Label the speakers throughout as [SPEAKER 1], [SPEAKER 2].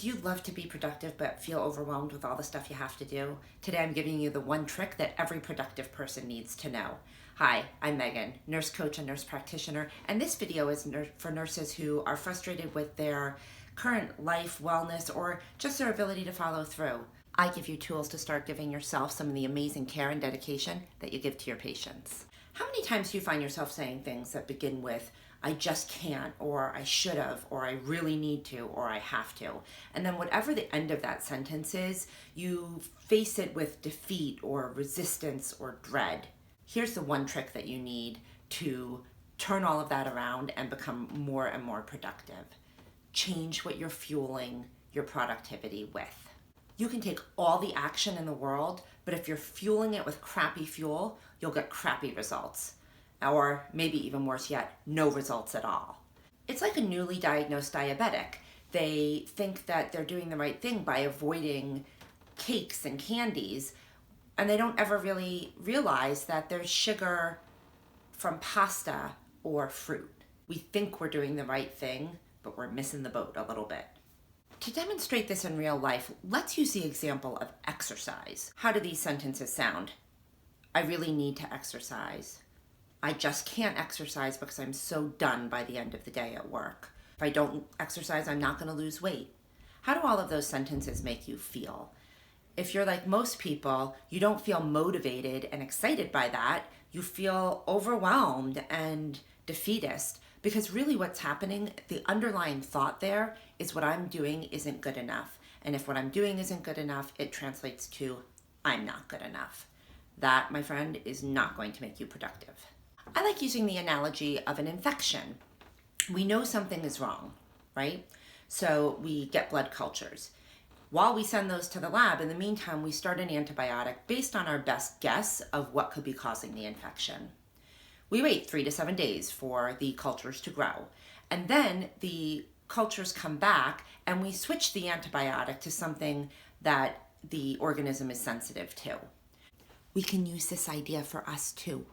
[SPEAKER 1] Do you love to be productive but feel overwhelmed with all the stuff you have to do? Today I'm giving you the one trick that every productive person needs to know. Hi, I'm Megan, nurse coach and nurse practitioner, and this video is for nurses who are frustrated with their current life, wellness, or just their ability to follow through. I give you tools to start giving yourself some of the amazing care and dedication that you give to your patients. How many times do you find yourself saying things that begin with, I just can't, or I should have, or I really need to, or I have to? And then whatever the end of that sentence is, you face it with defeat or resistance or dread. Here's the one trick that you need to turn all of that around and become more and more productive. Change what you're fueling your productivity with. You can take all the action in the world, but if you're fueling it with crappy fuel, you'll get crappy results. Or maybe even worse yet, no results at all. It's like a newly diagnosed diabetic. They think that they're doing the right thing by avoiding cakes and candies, and they don't ever really realize that there's sugar from pasta or fruit. We think we're doing the right thing, but we're missing the boat a little bit. To demonstrate this in real life, let's use the example of exercise. How do these sentences sound? I really need to exercise. I just can't exercise because I'm so done by the end of the day at work. If I don't exercise, I'm not going to lose weight. How do all of those sentences make you feel? If you're like most people, you don't feel motivated and excited by that. You feel overwhelmed and defeatist. Because really what's happening, the underlying thought there is what I'm doing isn't good enough. And if what I'm doing isn't good enough, it translates to I'm not good enough. That, my friend, is not going to make you productive. I like using the analogy of an infection. We know something is wrong, right? So we get blood cultures. While we send those to the lab, in the meantime, we start an antibiotic based on our best guess of what could be causing the infection. We wait 3 to 7 days for the cultures to grow. And then the cultures come back and we switch the antibiotic to something that the organism is sensitive to. We can use this idea for us too.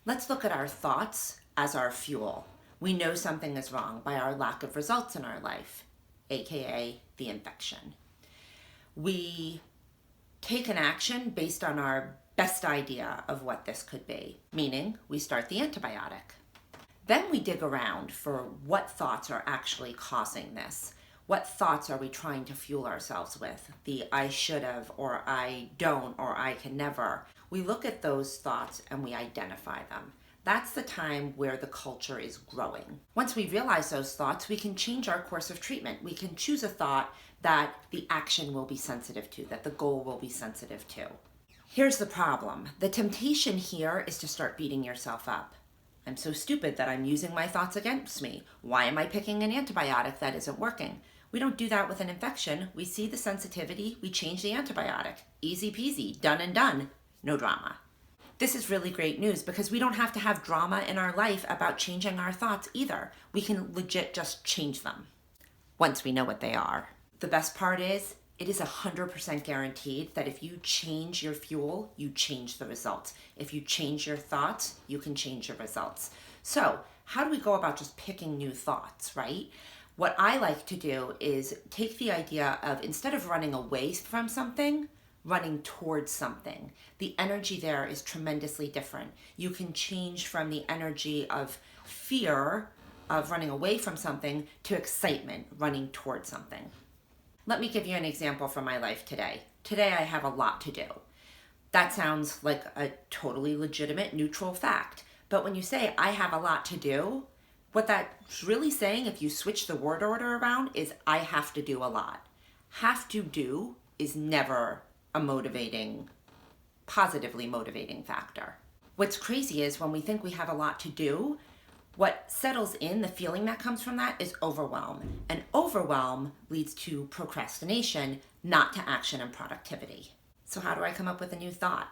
[SPEAKER 1] Let's look at our thoughts as our fuel. We know something is wrong by our lack of results in our life, aka the infection. We take an action based on our best idea of what this could be, meaning we start the antibiotic. Then we dig around for what thoughts are actually causing this. What thoughts are we trying to fuel ourselves with? The I should have, or I don't, or I can never. We look at those thoughts and we identify them. That's the time where the culture is growing. Once we realize those thoughts, we can change our course of treatment. We can choose a thought that the action will be sensitive to, that the goal will be sensitive to. Here's the problem. The temptation here is to start beating yourself up. I'm so stupid that I'm using my thoughts against me. Why am I picking an antibiotic that isn't working? We don't do that with an infection. We see the sensitivity, we change the antibiotic. Easy peasy, done and done. No drama. This is really great news because we don't have to have drama in our life about changing our thoughts either. We can legit just change them once we know what they are. The best part is, it is 100% guaranteed that if you change your fuel, you change the results. If you change your thoughts, you can change your results. So how do we go about just picking new thoughts, right? What I like to do is take the idea of, instead of running away from something, running towards something. The energy there is tremendously different. You can change from the energy of fear, of running away from something, to excitement, running towards something. Let me give you an example from my life today. Today I have a lot to do. That sounds like a totally legitimate, neutral fact. But when you say I have a lot to do, what that's really saying, if you switch the word order around, is I have to do a lot. Have to do is never a positively motivating factor. What's crazy is when we think we have a lot to do, what settles in, the feeling that comes from that, is overwhelm. And overwhelm leads to procrastination, not to action and productivity. So how do I come up with a new thought?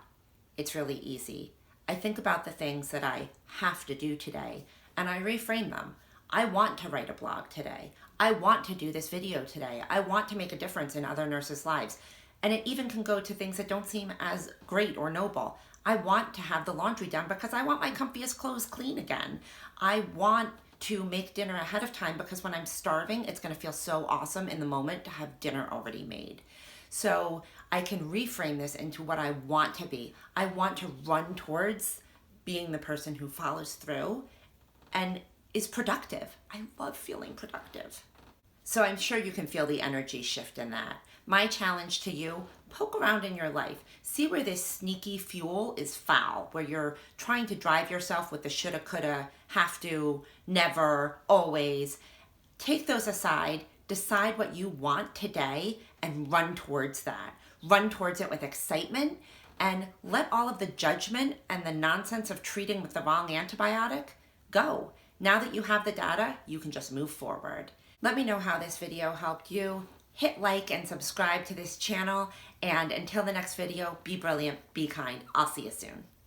[SPEAKER 1] It's really easy. I think about the things that I have to do today, and I reframe them. I want to write a blog today. I want to do this video today. I want to make a difference in other nurses' lives. And it even can go to things that don't seem as great or noble. I want to have the laundry done because I want my comfiest clothes clean again. I want to make dinner ahead of time, because when I'm starving, it's going to feel so awesome in the moment to have dinner already made. So I can reframe this into what I want to be. I want to run towards being the person who follows through and is productive. I love feeling productive. So I'm sure you can feel the energy shift in that. My challenge to you, poke around in your life. See where this sneaky fuel is foul, where you're trying to drive yourself with the shoulda, coulda, have to, never, always. Take those aside, decide what you want today, and run towards that. Run towards it with excitement, and let all of the judgment and the nonsense of treating with the wrong antibiotic go. Now that you have the data, you can just move forward. Let me know how this video helped you. Hit like and subscribe to this channel. And until the next video, be brilliant, be kind. I'll see you soon.